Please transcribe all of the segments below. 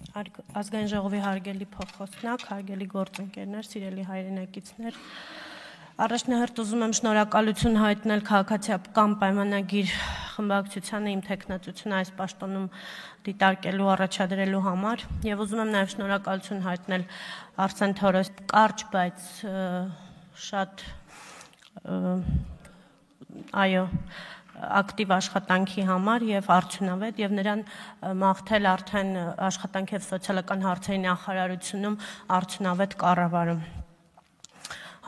Ազգային ժողովի հարգելի փոխոստնակ, հարգելի գործընկերներ, սիրելի հայրենակիցներ, առաջնահերթ ուզում եմ շնորհակալություն հայտնել քաղաքացիական պայմանագիր խմբակցությանը իմ թեկնածությունը այս պաշտոնում դիտարկելու առաջադրելու համար եւ ուզում եմ նաեւ շնորհակալություն հայտնել Արսեն Թորոս կարճ, բայց շատ ակտիվ աշխատանքի համար եւ արդյունավետ եւ նրան մաղթել արդեն աշխատանքի եւ սոցիալական հարցերի նախարարությունում արդյունավետ կառավարում։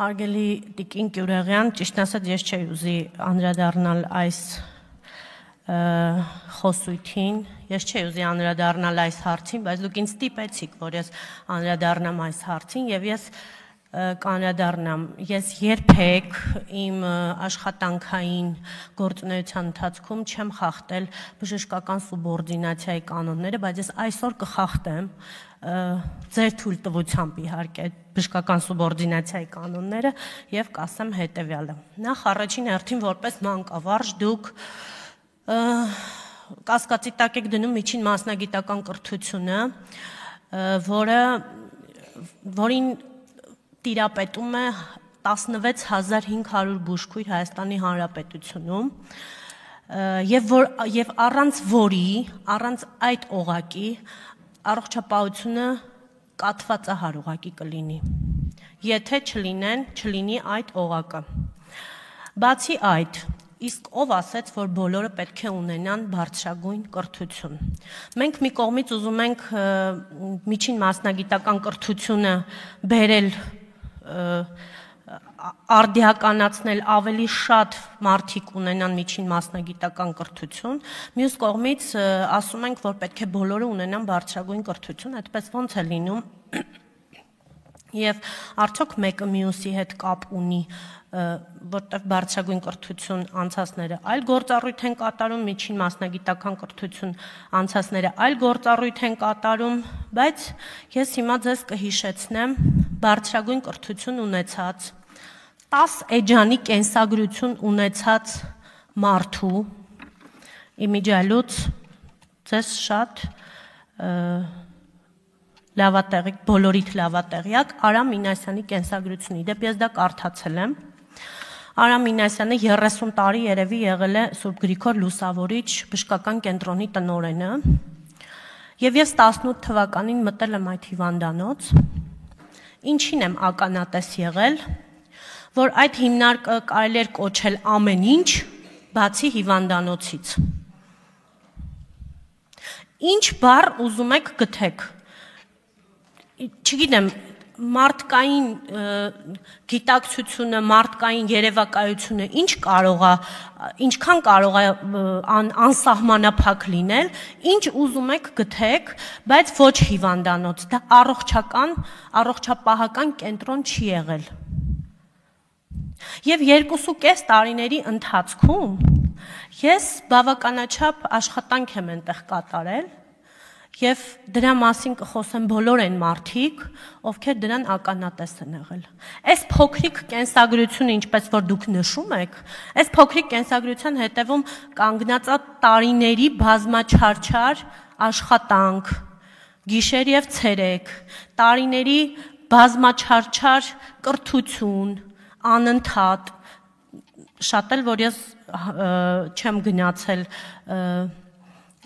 Հարգելի Տիկին Կյուրեղյան, ճիշտ ասած ես չէի ուզի անդրադառնալ այս խոսույթին, ես չէի ուզի անդրադառնալ այս հարցին, բայց դուք ինձ ստիպեցիք, որ ես անդրադառնամ այս հարցին եւ ես կանրադառնամ, ես երբեք իմ աշխատանքային գործունեության ընթացքում չեմ խախտել բժշկական սուբորդինացիայի կանոնները, բայց ես այսօր կխախտեմ ձեր թույլտվությամբ իհարկե բժշկական սուբորդինացիայի կանոնները եւ կասեմ հետեւյալը։ Նախ առաջին հերթին որպես մանկավարժ դուք կասկածի տակ եք դնում միջին մասնագիտական կրթությունը, որին տիրապետում է 16500 բուժքույր Հայաստանի Հանրապետությունում եւ առանց որի, առանց այդ օղակի առողջապահությունը կաթվածահար օղակի կլինի, եթե չլինի այդ օղակը։ Բացի այդ, իսկ ով ասեց, որ բոլորը պետք է ունենան բարձրագույն կրթություն։ Մենք մի կողմից ուզում ենք միջին մասնագիտական կրթությունը բերել արդիականացնել ավելի շատ մարդիկ ունենան միջին մասնագիտական կրթություն, մյուս կողմից ասում ենք, որ պետք է բոլորը ունենան բարձրագույն կրթություն, այդպես ոնց է լինում, եւ արդյոք մեկը մյուսի հետ կապ ունի, որտեղ բարձրագույն կրթություն անցածները այլ գործառույթ են կատարում, միջին մասնագիտական կրթություն անցածները այլ գործառույթ են կատարում, բայց ես հիմա ձեզ կհիշեցնեմ բարձրագույն կրթություն ունեցած 10 էջանի կենսագրություն ունեցած մարդու իմիջիալուց ձեզ շատ լավատեղի, բոլորիդ լավատեղյակ Արամ Մինասյանի կենսագրությունը, իդեպ ես դա կարդացել եմ։ Արամ Մինասյանը 30 տարի երևի եղել է Սուրբ Գրիգոր Լուսավորիչ բժշկական կենտրոնի տնօրենը եւ ես 18 թվականին մտել եմ այդ հիվանդանոց, ինչին եմ ականատես եղել, որ այդ հիմնարկը կարելի էր կոչել ամեն ինչ, բացի հիվանդանոցից։ Ինչ բառ ուզում եք գթեք, չգիտեմ, մարդկային գիտակցությունը, մարդկային երևակայությունը ինչքան կարող է անսահմանափակ լինել, ինչ ուզում եք գթեք, բայց ոչ հիվանդանոց, դա առողջապահական կենտրոն չի եղել։ Եվ 2.5 տարիների ընթացքում ես բավականաչափ աշխատանք եմ այնտեղ կատարել եւ դրա մասին կխոսեմ բոլոր այն մարդիկ, ովքեր դրան ականատես են եղել։ Այս փոքրիկ կենսագրությունը, ինչպես որ դուք նշում եք, այս փոքրիկ կենսագրության հետևում կանգնած է տարիների բազմաչարչար աշխատանք, գիշեր եւ ցերեկ, տարիների բազմաչարչար կրթություն, անընդհատ, շատ էլ որ ես չեմ գնացել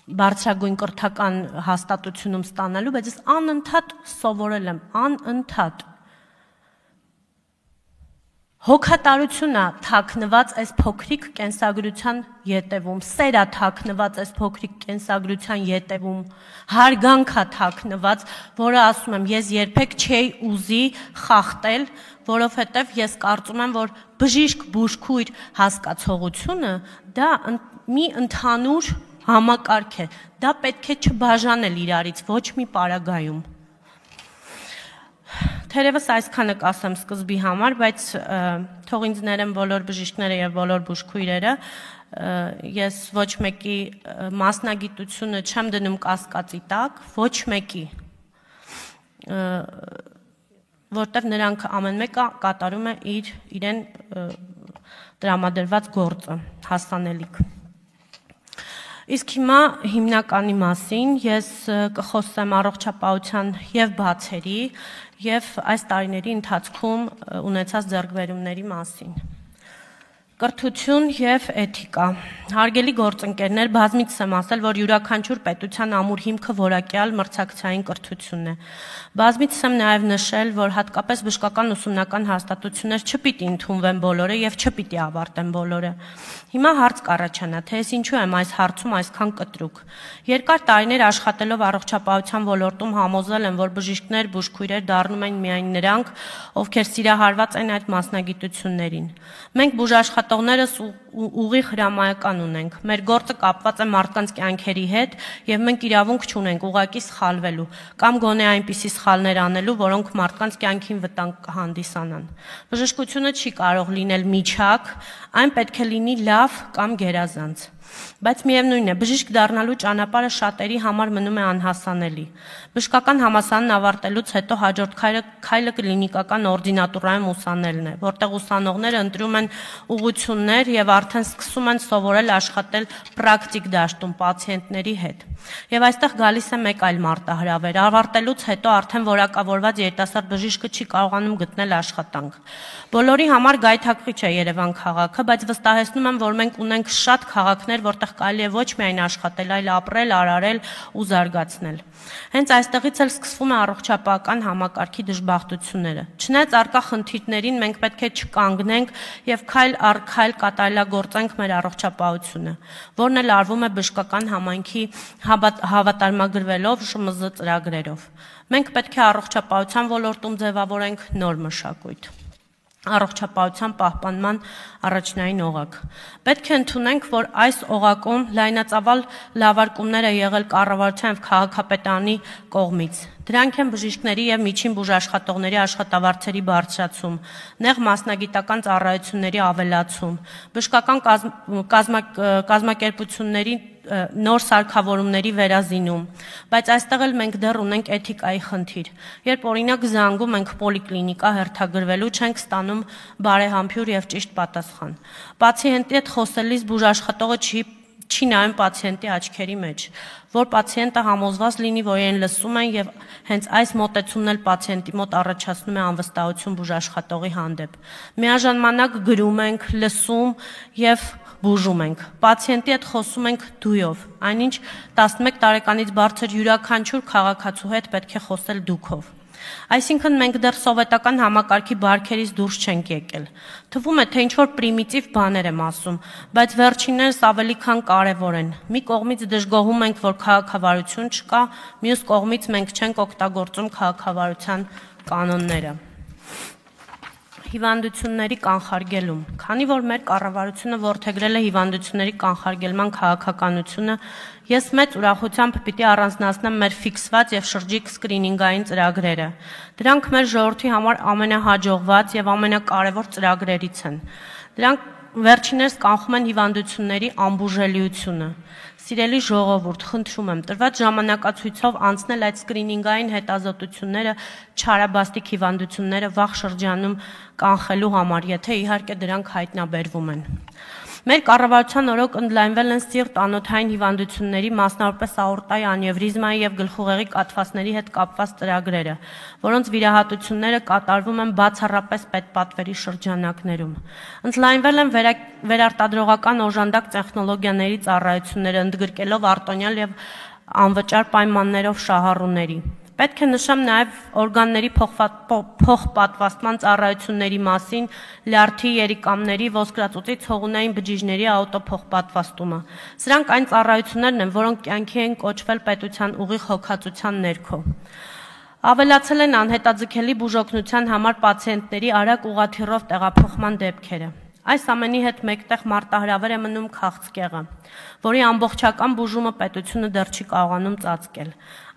բարձրագույն կրթական հաստատությունում ստանալու, բայց ես անընդհատ սովորել եմ, անընդհատ։ Հոգատարություն է թաքնված այս փոքրիկ կենսագրության ետևում, սեր է թաքնված այս փոքրիկ կենսագրության ետևում, հարգանք է թաքնված, որը ասում եմ, ես երբեք չէի ուզի խախտել, որովհետև ես կարծում եմ, որ բժիշկ բուժքույր հասկացողությունը դա մի ընդհանուր համակարգ է, դա պետք է չբաժանել իրարից ոչ մի պարագայում։ Թերևս այսքանը կասեմ սկզբի համար, բայց թող ինձ ներեն բոլոր բժիշկները եւ բոլոր բուժքույրերը, ես ոչ մեկի մասնագիտությունը չեմ դնում կասկածի տակ, ոչ մեկի, որտեղ նրանք ամեն մեկը կատարում է իրեն տրամադրված գործը, հասանելիք։ Իսկ հիմա հիմնականի մասին ես կխոսեմ առողջապահության եւ բացերի եւ այս տարիների ընթացքում ունեցած ձեռքբերումների մասին։ Կրթություն եւ էթիկա։ Հարգելի գործընկերներ, բազմիցս եմ ասել, որ յուրաքանչյուր պետության ամուր հիմքը որակյալ մրցակցային կրթությունն է։ Բազմիցս եմ նաեւ նշել, որ հատկապես բժշկական ուսումնական հաստատություններ չպիտի ընդունվեն բոլորը եւ չպիտի ավարտեն բոլորը։ Հիմա հարց կառաջանա, թե ես ինչու եմ այս հարցում այսքան կտրուկ։ Երկար տարիներ աշխատելով առողջապահության ոլորտում համոզվել եմ, որ բժիշկներ, բուժքույրեր դառնում են միայն նրանք, ովքեր սիրահարված են այդ մասնագիտություններին։ Մենք բուժաշխատողներս ուղիղ հրամայական ունենք։ Մեր գործը կապված է մարդկանց կյանքերի հետ եւ մենք իրավունք չունենք ուղակի սխալվելու կամ գոնե այնպիսի սխալներ անելու, որոնք մարդկանց կյանքին վտանգ կհանդիսանան։ Բժշկությունը չի կարող լինել միջակ, այն պետք է լինի լավ կամ գերազանց։ Բայց միևնույն է, բժիշկ դառնալու ճանապարհը շատերի համար մնում է անհասանելի։ Բժշկական համալսարանն ավարտելուց հետո հաջորդ քայլը կլինիկական օրդինատուրայում ուսանելն է, որտեղ ուսանողները ընտրում են ուղղություններ եւ արդեն սկսում են սովորել աշխատել պրակտիկ դաշտում պացիենտների հետ։ Եվ այստեղ գալիս է մեկ այլ մարտահրավեր։ Ավարտելուց հետո արդեն որակավորված երիտասարդ բժիշկը չի կարողանում գտնել աշխատանք։ Բոլորի համար գայթակղիչ է Երևան քաղաքը, բայց վստահեցնում եմ, որ մենք ունենք շատ քաղաքներ, որտեղ կարելի է ոչ միայն աշխատել, այլ ապրել, արարել ու զարգացնել։ Հենց այստեղից էլ սկսվում է առողջապահական համակարգի դժբախտությունները։ Չնայած առկա խնդիրներին մենք պետք է չկանգնենք եւ քայլ առ քայլ կատարելագործենք մեր առողջապահությունը, որն էլ արվում է բժշկական համայնքի հավատարմագրվելով ՇՄԶ ծրագրերով։ Մենք պետք է առողջապահության ոլորտում ձևավորենք նոր մշակույթ։ Առողջապահության պահպանման առաջնային օղակ։ Պետք է ընդունենք, որ այս օղակում լայնածավալ լավարկումներ է եղել կառավարության եւ քաղաքապետարանի կողմից։ Դրանք են բժիշկների եւ միջին բուժաշխատողների աշխատավարձերի բարձրացում, նեղ մասնագիտական ծառայությունների ավելացում, բժշկական կազմակերպությունների նոր սարքավորումների վերազինում, բայց այստեղ էլ մենք դեռ ունենք էթիկայի խնդիր։ Երբ օրինակ զանգում ենք պոլիկլինիկա հերթագրվելու, չենք ստանում բարեհամբույր եւ ճիշտ պատասխան։ Պացիենտի հետ խոսելիս բուժաշխատողը չի նայում պացիենտի աչքերի մեջ, որ պացիենտը համոզված լինի, որ իրեն լսում են եւ հենց այս մոտեցումն էլ պացիենտի մոտ առաջացնում է անվստահություն բուժաշխատողի հանդեպ։ Միաժամանակ գրում ենք, լսում եւ բուժում ենք։ Պացիենտի հետ խոսում ենք դույով, այնինչ 11 տարեկանից բարձր յուրաքանչյուր քաղաքացու հետ պետք է խոսել դուքով։ Այսինքն մենք դեռ սովետական համակարգի բարքերից դուրս չենք եկել։ Թվում է, թե ինչ-որ պրիմիտիվ բաներ եմ ասում, բայց վերջիններս ավելի քան կարևոր են։ Մի կողմից դժգոհում ենք, որ քաղաքավարություն չկա, մյուս կողմից մենք չենք օգտագործում քաղաքավարության կանոնները։ Հիվանդությունների կանխարգելում։ Քանի որ մեր կառավարությունը որդեգրել է հիվանդությունների կանխարգելման քաղաքականությունը, ես մեծ ուրախությամբ պիտի առանձնացնեմ մեր ֆիքսված եւ շրջիկ սկրինինգային ծրագրերը։ Դրանք մեր ժողովրդի համար ամենահաջողված եւ ամենակարևոր ծրագրերից են։ Դրանք վերջիններս կանխում են հիվանդությունների անբուժելիությունը։ Սիրելի ժողովուրդ, խնդրում եմ, տրված ժամանակացույցով անցնել այդ սկրինինգային հետազոտությունները չարաբաստիկ հիվանդությունները վաղ շրջանում կանխելու համար, եթե իհարկե դրանք հայտնաբերվում են։ Մեր կառավարության օրոք ընդլայնվել են սիրտ-անոթային հիվանդությունների, մասնավորապես աորտայի անևրիզմայի եւ գլխուղեղի կաթվածների հետ կապված ծրագրերը, որոնց վիրահատությունները կատարվում են բացառապես պետպատվերի շրջանակներում։ Ընդլայնվել են վերարտադրողական օժանդակ տեխնոլոգիաների ծառայությունները, ընդգրկելով արտոնյալ եւ անվճար պայմաններով շահառուների։ Պետք է նշեմ նաև օրգանների փոխպատվաստման ծառայությունների մասին, լյարդի, երիկամների, ոսկրածուծի ցողունային բջիջների աուտոփոխպատվաստումը։ Սրանք այն ծառայություններն են, որոնք կյանքի են կոչվել պետության ուղիղ հոգացության ներքո։ Ավելացել են անհետաձգելի բուժօգնության համար պացիենտների արագ ուղղաթիռով տեղափոխման դեպքերը։ Այս ամենի հետ մեկտեղ մարտահրավեր է մնում քաղցկեղը, որի ամբողջական բուժումը պետությունը դեռ չի կարողանում ծածկել։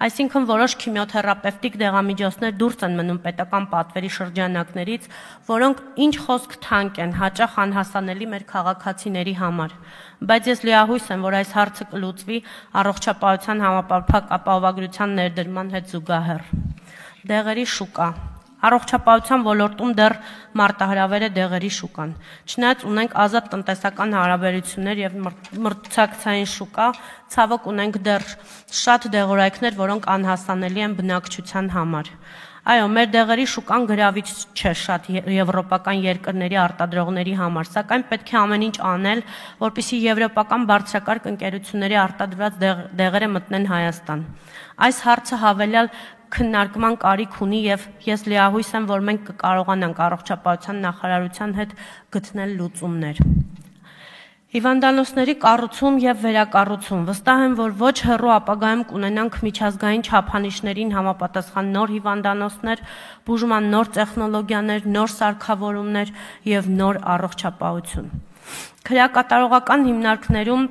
Այսինքն որոշ քիմիոթերապևտիկ դեղամիջոցներ դուրս են մնում պետական պատվերի շրջանակներից, որոնք ինչ խոսք թանկ են, հաճախ անհասանելի մեր քաղաքացիների համար։ Բայց ես լիահույս եմ, որ այս հարցը կլուծվի առողջապահության համապարփակ ապահովագրության ներդրման հետ զուգահեռ։ Դեղերի շուկա։ Առողջապահության ոլորտում դեռ մարտահրավեր է դեղերի շուկան։ Չնայած ունենք ազատ տնտեսական հարաբերություններ եւ մրցակցային շուկա, ցավոք ունենք դեռ շատ դեղորայքներ, որոնք անհասանելի են բնակչության համար։ Այո, մեր դեղերի շուկան գրավիչ չէ շատ եվրոպական երկրների արտադրողների համար, սակայն պետք է ամեն ինչ անել, որպեսզի եվրոպական բարձրակարգ ընկերությունների արտադրված դեղերը մտնեն Հայաստան։ Այս հարցը հավելյալ քննարկման կարիք ունի եւ ես լիահույս եմ, որ մենք կկարողանանք առողջապահության նախարարության հետ գտնել լուծումներ։ Հիվանդանոցների կառուցում եւ վերակառուցում։ Վստահ եմ, որ ոչ հեռու ապագայում կունենանք միջազգային չափանիշներին համապատասխան նոր հիվանդանոցներ, բուժման նոր տեխնոլոգիաներ, նոր սարքավորումներ եւ նոր առողջապահություն։ Քրեակատարողական հիմնարկներում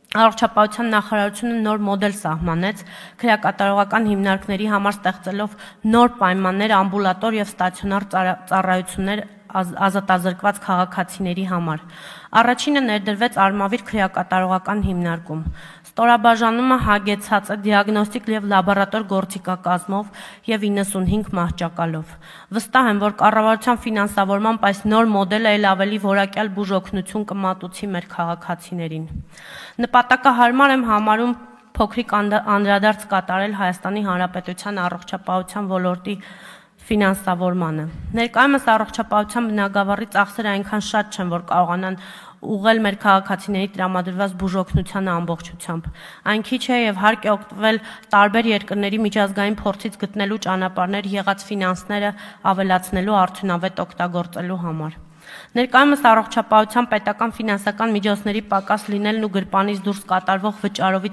Առողջապահության նախարարությունը նոր մոդել սահմանեց, քրեակատարողական հիմնարկների համար ստեղծելով նոր պայմաններ ամբուլատոր եւ ստացիոնար ծառայություններ ազատազրկված քաղաքացիների համար։ Առաջինը ներդրվեց Արմավիր քրեակատարողական հիմնարկում։ Ստորաբաժանումը հագեցած է դիագնոստիկ եւ լաբորատոր գործիքակազմով եւ 95 մահճակալով։ Վստահ եմ, որ կառավարության ֆինանսավորմամբ այս նոր մոդելը ել ավելի որակյալ բուժօգնություն կմատուցի մեր քաղաքացիներին։ Նպատակահարմար եմ համարում փոքրիկ անդրադարձ կատարել Հայաստանի Հանրապետության առողջապահության ոլորտի ֆինանսավորմանը։ Ներկայումս առողջապահության բնագավառի ծախսերը այնքան շատ չեն, որ կարողանան ուղղել մեր քաղաքացիների տրամադրված բուժօգնությանը ամբողջությամբ։ Այն քիչ է եւ հարկ է օգտվել տարբեր երկրների միջազգային փորձից գտնելու ճանապարհներ եղած ֆինանսները ավելացնելու արդյունավետ օգտագործելու համար։ Ներկայումս առողջապահության պետական ֆինանսական միջոցների պակաս լինելն ու գրպանից դուրս կատարվող վճարովի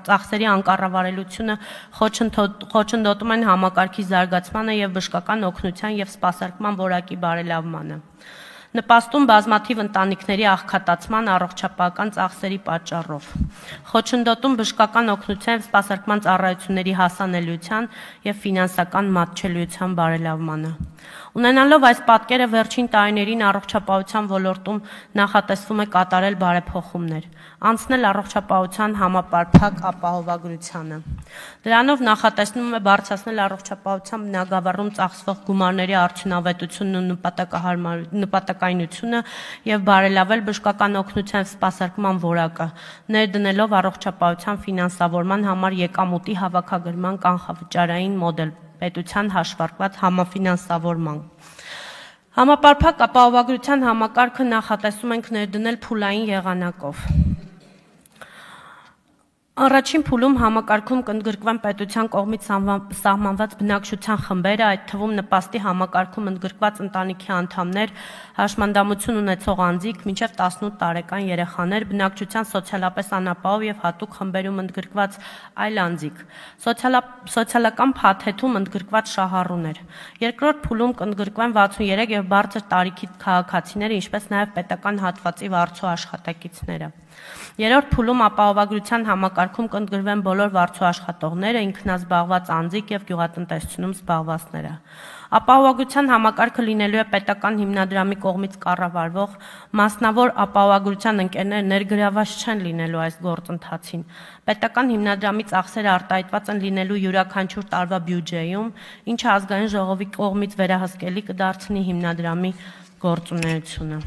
ծախսերի անկառավարելիությունը խոչընդոտում են համակարգի զարգացմանը եւ բժշկական օգնության եւ սպասարկման որակի բարելավմանը։ Նպաստում բազմաթիվ ընտանիքների աղքատացման առողջապահական ծախսերի պատճառով։ Խոչընդոտում բժշկական օգնության եւ սպասարկման ծառայությունների հասանելիության եւ ֆինանսական մատչելիության բարելավմանը։ Ունենալով այս պատկերը վերջին տարիներին առողջապահության ոլորտում նախատեսվում է կատարել բարեփոխումներ, անցնել առողջապահության համապարփակ ապահովագրությանը։ Դրանով նախատեսվում է բարձրացնել առողջապահության բնագավառում ծախսվող գումարների արդյունավետությունն ու նպատակայնությունը եւ բարելավել բժշկական օգնության սպասարկման որակը, ներդնելով առողջապահության ֆինանսավորման համար եկամուտի հավաքագրման կանխավճարային մոդել պետության հաշվարկված համաֆինանսավորման։ Համապարփակ ապահովագրության համակարգը նախատեսում ենք ներդնել փուլային եղանակով։ Առաջին փուլում համակարգում կընդգրկվեն պետության կողմից սահմանված բնակչության խմբերը, այդ թվում նպաստի համակարգում ընդգրկված ընտանիքի անդամներ, հաշմանդամություն ունեցող անձիկ, մինչև 18 տարեկան երեխաներ, բնակչության սոցիալապես անապահով եւ հատուկ խմբերում ընդգրկված այլ անձիկ, սոցիալական փաթեթում ընդգրկված շահառուներ։ Երկրորդ փուլում կընդգրկվեն 63 եւ բարձր տարիքի քաղաքացիները, ինչպես նաեւ պետական հատվածի վարձու աշխատակիցները։ Երրորդ փուլում ապահովագրության համակարգում կընդգրկվեն բոլոր վարձու աշխատողները, ինքնազբաղված անձիկ եւ գյուղատնտեսությունում զբաղվածները։ Ապահովագրության համակարգը լինելու է պետական հիմնադրամի կողմից կառավարվող, մասնավոր ապահովագրության ընկերները ներգրաված չեն լինելու այս գործընթացին։ Պետական հիմնադրամի ծախսերը արտահայտված են լինելու յուրաքանչյուր տարվա բյուջեում, ինչը ազգային ժողովի կողմից վերահսկելի կդարձնի հիմնադրամի գործունեությունը։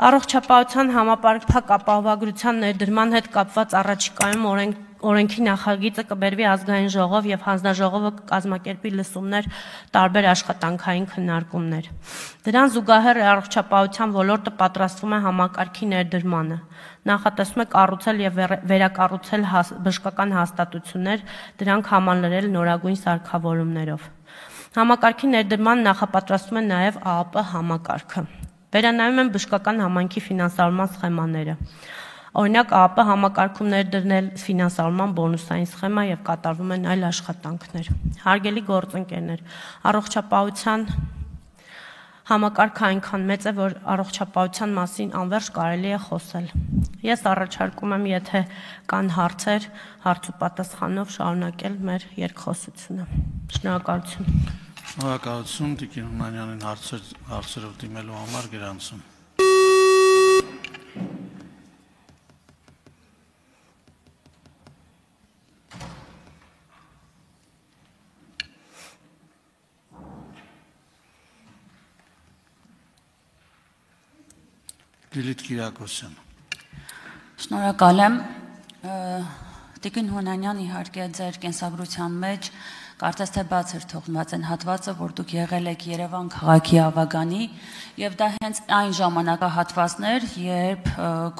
Առողջապահության համապարփակ ապահովագրության ներդրման հետ կապված առաջիկայում օրենքի նախագիծը կբերվի ազգային ժողով եւ հանձնաժողովը կկազմակերպի լսումներ, տարբեր աշխատանքային քննարկումներ։ Դրան զուգահեռ առողջապահության ոլորտը պատրաստվում է համակարգի ներդրմանը։ Նախատեսվում է կառուցել եւ վերակառուցել բժշկական հաստատություններ, դրանք համալրել նորագույն սարքավորումներով։ Համակարգի ներդրման նախապատրաստվում է նաեւ ԱԱՊ համակարգը։ Վերանայում են բժշկական համայնքի ֆինանսավորման սխեմաները։ Օրինակ ԱԱՊ համակարգում ներդրնել ֆինանսավորման բոնուսային սխեմա եւ կատարվում են այլ աշխատանքներ։ Հարգելի գործընկերներ, առողջապահության համակարգը այնքան մեծ է, որ առողջապահության մասին անվերջ կարելի է խոսել։ Ես առաջարկում եմ, եթե կան հարցեր, հարց ու պատասխանով շարունակել մեր երկխոսությունը։ Շնորհակալություն։ Շնորհակալություն Տիկին Հունանյանին հարցերով դիմելու համար գրանցում։ Լիլիթ Կիրակոսյան։ Շնորհակալ եմ։ Տիկին Հունանյան, իհարկե ձեր կենսագրության մեջ կարծես թե բաց էր թողնված այն հատվածը, որ դուք եղել եք Երևան քաղաքի ավագանի, եւ դա հենց այն ժամանակահատվածներ, երբ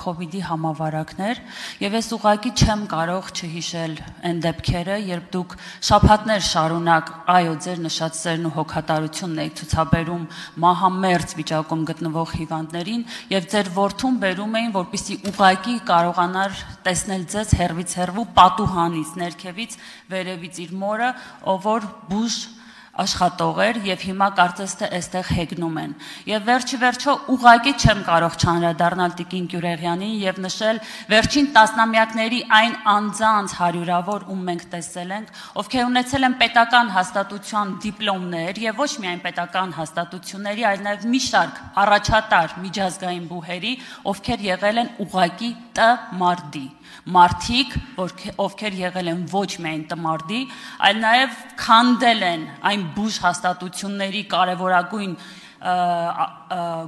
COVID-ի համավարակներ, եւ ես ուղղակի չեմ կարող չհիշել այն դեպքերը, երբ դուք շաբաթներ շարունակ այո ձեր նշած սերն ու հոգատարությունն եք ցուցաբերում մահամերձ վիճակում գտնվող հիվանդներին եւ ձեր որդուն բերում էին, որպեսզի ուղղակի կարողանար տեսնել ձեզ հեռվից հեռվու պատուհանից, ներքևից, վերևից իր մորը, ով որ բուժ աշխատող էր եւ հիմա կարծես թե այստեղ հեգնում են։ Եվ վերջիվերջո ուղղակի չեմ կարող չանդրադառնալ Տիկին Գյուրեղյանին եւ նշել վերջին տասնամյակների այն անձանց հարյուրավոր, ում մենք տեսել ենք, ովքեր ունեցել են պետական հաստատության դիպլոմներ եւ ոչ միայն պետական հաստատությունների, այլ նաեւ մի շարք առաջատար միջազգային բուհերի, ովքեր եղել են ուղղակի ՏՄԱՐԴ-ի մարդիկ, ովքեր եղել են ոչ միայն ՏՄԱՐԴ-ի, այլ նաև քանդել են այն բուժ հաստատությունների կարևորագույն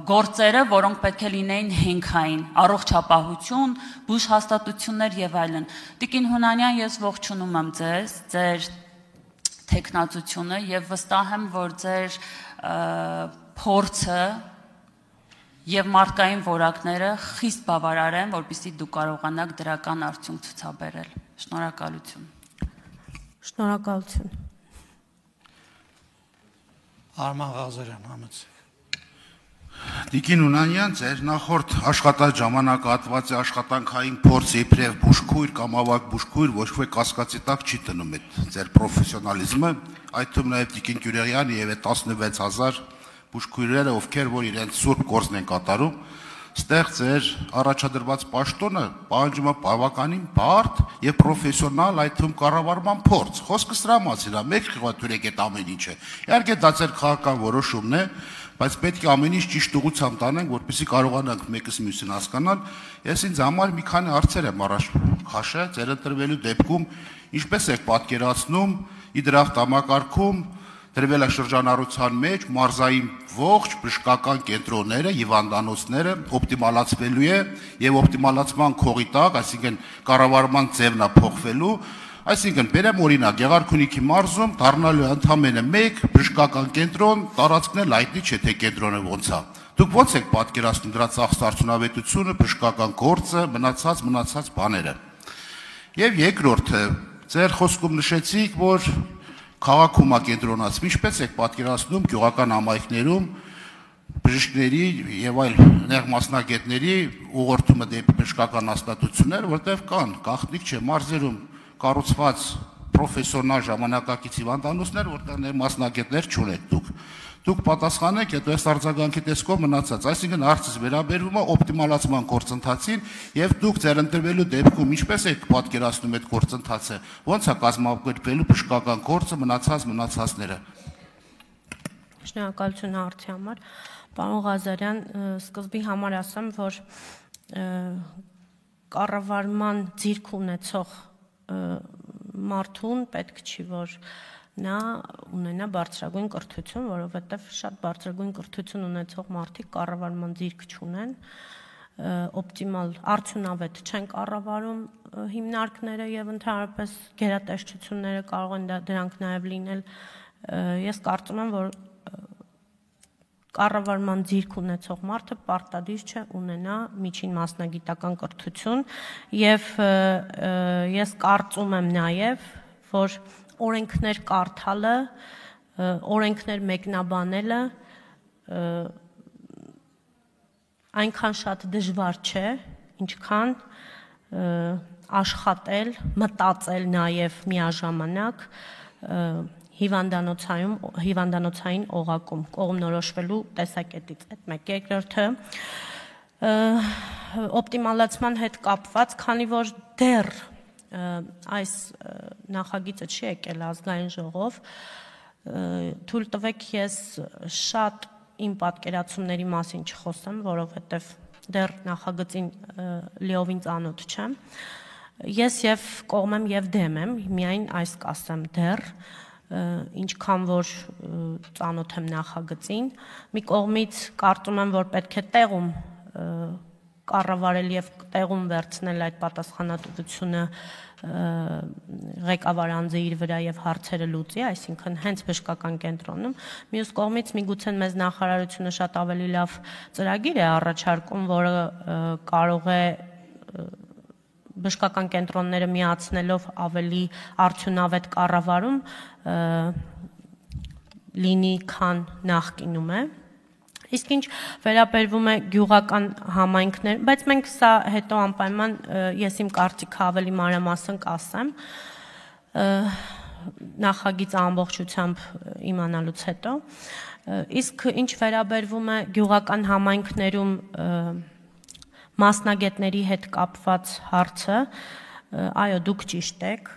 գործերը, որոնք պետք է լինեին հենքային, առողջապահություն, բուժ հաստատություններ եւ այլն։ Տիկին Հունանյան, ես ողջունում եմ ձեզ, ձեր թեկնածությունը եւ վստահ եմ, որ ձեր փորձը եւ մարդկային որակները խիստ բավարար են, որպեսզի դուք կարողանաք դրական արդյունք ցուցաբերել։ Շնորհակալություն։ Շնորհակալություն։ Արման Ղազարյան, համեցեք։ Տիկին Հունանյան, ձեր նախորդ աշխատած ժամանակահատվածի աշխատանքային փորձը իբրև բուժքույր կամ ավագ բուժքույր ոչ ոք կասկածի տակ չի դնում այդ ձեր պրոֆեսիոնալիզմը, այդ թվում նաև Տիկին Գյուրեղյանը եւ այդ 16000 բուժքույրերը, ովքեր որ իրենց սուրբ գործն են կատարում, ստեղ ձեր առաջադրված պաշտոնը պահանջում է բավականին բարդ եւ պրոֆեսիոնալ, այդ թվում կառավարման փորձ։ Խոսքը սրա մասին է, մեկ խղաթյուրեք այդ ամեն ինչը։ Իհարկե դա ձեր քաղաքական որոշումն է, բայց պետք է ամեն ինչ ճիշտ ուղղությամբ տանենք, որպեսզի կարողանանք մեկս մյուսին հասկանալ։ Ես ինձ համար մի քանի հարցեր եմ առաջ քաշել, ձեր ընտրվելու դեպքում ինչպես եք պատկերացնում իդրախտ համակարգում դրվել է շրջանառության մեջ մարզային ողջ բժշկական կենտրոնները, հիվանդանոցները օպտիմալացվելու է եւ օպտիմալացման քողի տակ, այսինքն կառավարման ձևն է փոխվելու, այսինքն բերեմ օրինակ Գեղարքունիքի մարզում դառնալու ընդամենը 1 բժշկական կենտրոն, տարածքն էլ հայտնի չէ թե կենտրոնը ոնց է։ Դուք ո՞նց եք պատկերացնում դրա ծախս արդյունավետությունը, բժշկական գործը, մնացած բաները։ Եվ երկրորդը, ձեր խոսքում նշեցիք, որ քաղաքում է կենտրոնացվում, ինչպես եք պատկերացնում գյուղական համայնքներում բժիշկների եւ այլ նեղ մասնագետների ուղղորդումը դեպի բժշկական հաստատություններ, որտեղ կան գաղտնիք չէ մարզերում կառուցված պրոֆեսիոնալ ժամանակակից հիվանդանոցներ, որտեղ նեղ մասնագետներ չունեք դուք։ Դուք պատասխանեք, հետո այս արձագանքի տեսքով մնացած, այսինքն հարցս վերաբերվում է օպտիմալացման գործընթացին եւ դուք ձեր ընտրվելու դեպքում ինչպես եք պատկերացնում այդ գործընթացը, ո՞նց է կազմակերպվելու բժշկական գործը մնացածները։ Շնորհակալություն հարցի համար։ Պարոն Ղազարյան, սկզբի համար ասեմ, որ կառավարման ձիրք ունեցող մարդուն պետք չի, որ նա ունենա բարձրագույն կրթություն, որովհետև շատ բարձրագույն կրթություն ունեցող մարդիկ կառավարման ձիրք չունեն, օպտիմալ արդյունավետ չեն կառավարում հիմնարկները եւ ընդհանրապես գերատեսչությունները կարող են դրանք նաեւ լինել։ Ես կարծում եմ, որ կառավարման ձիրք ունեցող մարդը պարտադիր չէ ունենա միջին մասնագիտական կրթություն եւ ես կարծում եմ նաեւ, որ օրենքներ կարդալը, օրենքներ մեկնաբանելը այնքան շատ դժվար չէ, ինչքան աշխատել, մտածել նաև միաժամանակ հիվանդանոցային օղակում, կողմնորոշվելու տեսակետից, այդ մեկ երկրորդը օպտիմալացման հետ կապված, քանի որ դեռ այս նախագիծը չի եկել ազգային ժողով, թույլ տվեք ես շատ իմ պատկերացումների մասին չխոսեմ, որովհետև դեռ նախագծին լիովին ծանոթ չեմ։ Ես եւ կողմ եմ եւ դեմ եմ, միայն այս կասեմ դեռ, ինչքան որ ծանոթ եմ նախագծին, մի կողմից կարծում եմ, որ պետք է տեղում կառավարել եւ տեղում վերցնել այդ պատասխանատվությունը ղեկավար անձը իր վրա եւ հարցերը լուծի, այսինքն հենց բժշկական կենտրոնում։ Մյուս կողմից միգուցե մեզ նախարարությունը շատ ավելի լավ ծրագիր է առաջարկում, որը կարող է բժշկական կենտրոնները միացնելով ավելի արդյունավետ կառավարում լինի, քան նախկինում է։ Իսկ ինչ վերաբերվում է գյուղական համայնքներ, բայց մենք սա հետո անպայման ես իմ կարծիքը ավելի մանրամասն կասեմ նախագիծը ամբողջությամբ իմանալուց հետո, իսկ ինչ վերաբերվում է գյուղական համայնքներում մասնագետների հետ կապված հարցը, այո, դուք ճիշտ եք,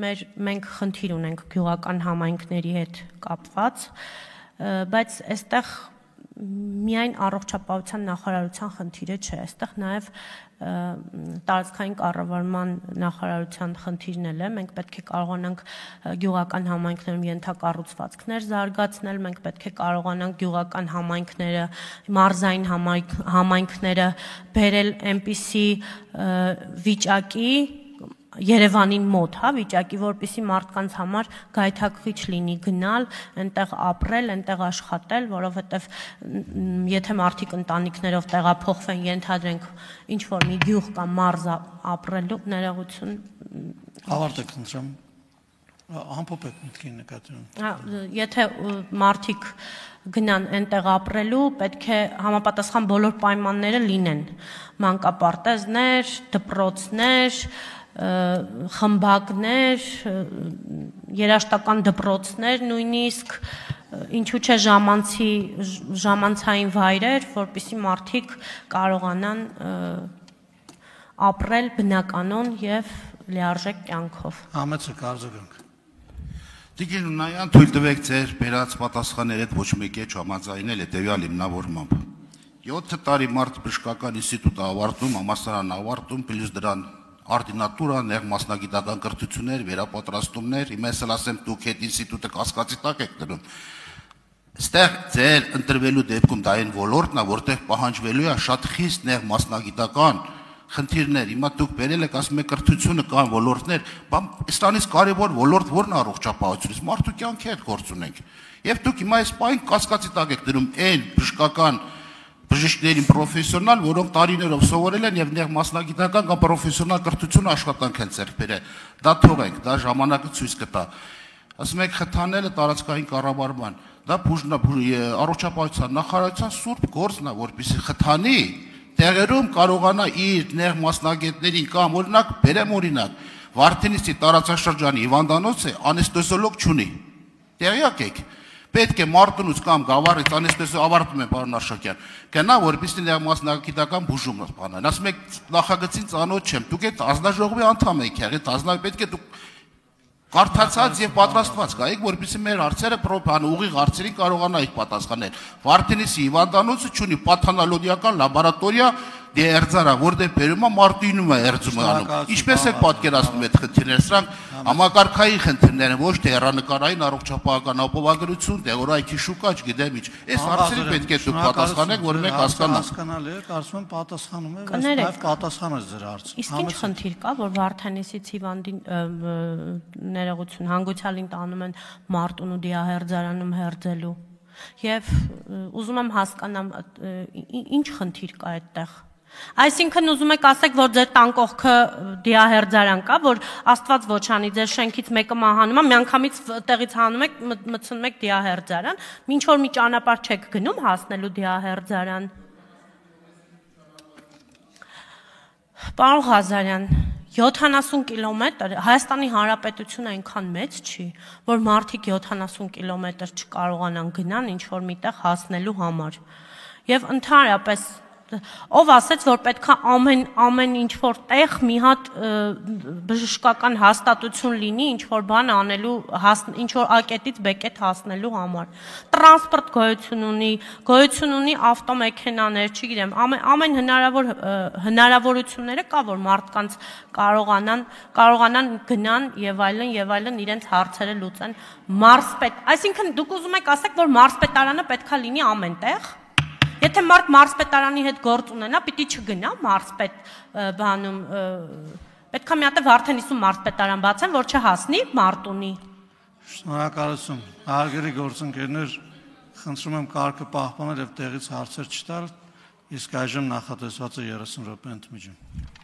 մենք խնդիր ունենք գյուղական համայնքների հետ կապված, բայց այստեղ միայն առողջապահության նախարարության խնդիրը չէ, այստեղ նաև տարածքային կառավարման նախարարության խնդիրն էլ է, մենք պետք է կարողանանք գյուղական համայնքներում ենթակառուցվածքներ զարգացնել, մենք պետք է կարողանանք գյուղական համայնքները, մարզային համայնքները բերել այնպիսի վիճակի Երևանին մոտ, հա, վիճակի, որպեսզի մարդկանց համար գայթակղիչ լինի գնալ, այնտեղ ապրել, այնտեղ աշխատել, որովհետև եթե մարդիկ ընտանիքներով տեղափոխվեն, ենթադրենք ինչ որ մի գյուղ կամ մարզ ապրելու ներողություն։ Ավարտեք, խնդրեմ, ամփոփեք մտքի նկատի։ Եթե մարդիկ գնան այնտեղ ապրելու, պետք է համապատասխան բոլոր պայմանները լինեն, մանկապարտեզներ, դպրոցներ, խմբակներ, երաշտական դպրոցներ, նույնիսկ ինչու՞ չէ ժամանցային վայրեր, որպեսզի մարդիկ կարողանան ապրել բնականon եւ լիարժեք կյանքով։ Համեցը կարծիքենք։ Տիկին Ունանյան, թույլ տվեք ձեր բերած պատասխանները հետ ոչ մեկի հետ համաձայնել հետեւյալ հիմնավորմամբ։ 7 տարի մարդ բժշկական ինստիտուտը ավարտում, համալսարան ավարտում, պլյուս դրան արդինատուրա, նեղ մասնագիտական կրթություններ, վերապատրաստումներ, հիմա ես ասեմ դուք այդ ինստիտուտը կասկածի տակ եք դնում։ Այստեղ ձեր ընտրվելու դեպքում դա այն ոլորտն է, որտեղ պահանջվելու է շատ խիստ նեղ մասնագիտական խնդիրներ։ Հիմա դուք բերել եք, ասում եք կրթությունը կան ոլորտներ, բան այստանից կարևոր ոլորտ որն է առողջապահությունից, մարդու կյանքի հետ գործ ունենք։ Եվ դուք հիմա այս պահին կասկածի տակ եք դնում այն բժշկական բժիշկներին պրոֆեսիոնալ, որոնք տարիներով սովորել են եւ նեղ մասնագիտական կամ պրոֆեսիոնալ կրթություն աշխատանք են ձեռք բերել։ Դա թողենք, դա ժամանակը ցույց կտա։ Ասում եք խթանելը տարածքային կառավարման, դա առողջապահության նախարարության սուրբ գործն է, որպեսզի խթանի տեղերում կարողանա իր նեղ մասնագետներին կամ օրինակ բերեմ օրինակ Վարդենիսի տարածաշրջանի հիվանդանոցը անեստեզիոլոգ չունի։ Տեղյակ եք։ Պետք է Մարտունուց կամ Գավառից անեստեզիա ավարտում է պարոն Արշակյան։ Գնա որպեսզի նեղ մասնագիտական բուժում բանան։ Ասում եք նախագծին ծանոթ չեմ։ Դուք այդ ազնաժողովի անդամ եք եղել, ազնավ պետք է դուք կարդացած եւ պատրաստված գայիք, որպեսզի մեր հարցերը ուղիղ հարցերին կարողանայիք պատասխանել։ Վարդենիսի հիվանդանոցը ունի պաթանոլոգիական լաբորատորիա դերձարա, որտեղ բերում է մարտինում է երձում անում։ Ինչպես եք պատկերացնում այդ խնդիրները, սրանք համակարգային խնդիրներ են, ոչ թե հեռանկարային առողջապահական ապահովագրություն, տեղորայքի շուկա, չգիտեմ ինչ։ Այս հարցերին պետք է դուք պատասխանեք, որ մենք հասկանանք։ Հասկանալի է, կարծում եմ պատասխանում է, բայց նաև պատասխանը ձեր հարցը։ Իսկ ինչ խնդիր կա, որ Վարդենիսից հիվանդին ներողություն հանգուցյալին տանում են Մարտունու դիահերձարանում հերձելու։ Եվ ուզում եմ հասկանամ ինչ խնդիր կա այդտեղ։ Այսինքն ուզում եք ասեք, որ ձեր տան կողքը դիահերձարան կա, որ Աստված ոչ անի, ձեր շենքից մեկը մահանում է, միանգամից տեղից հանում եք, մտցնում եք դիահերձարան, ինչ որ մի ճանապարհ չեք գնում հասնելու դիահերձարան։ Պարոն Ղազարյան, 70 կիլոմետր, Հայաստանի Հանրապետությունը այնքան մեծ չի, որ մարդիկ 70 կիլոմետր չկարողանան գնան ինչ-որ միտեղ հասնելու համար։ Եվ ընդհանրապես, ով ասեց, որ պետքա ամեն ինչ-որ տեղ մի հատ բժշկական հաստատություն լինի, ինչ-որ բան անելու, ինչ-որ ակետից բեկետ հասնելու համար։ Տրանսպորտ գոյություն ունի ավտոմեքենաներ, չգիտեմ, ամեն հնարավոր հնարավորությունները կա, որ մարդկանց կարողանան գնան եւ այլն իրենց հարցերը լուծեն մարզպետ։ Այսինքն դուք ուզում եք ասեք, որ մարզպետարանը պետքա լինի ամենտեղ։ Եթե մարդ մարզպետարանի հետ գործ ունենա, պիտի չգնա մարզպետ բանում, պետք է մի հատ արդեն 50 մարզպետարան բացեն, որ չհասնի Մարտունի։ Շնորհակալություն։ Հարգելի գործընկերներ, խնդրում եմ կարգը պահպանել եւ տեղից հարցեր չտալ, իսկ այժմ նախատեսված է 30 րոպե ընդմիջում։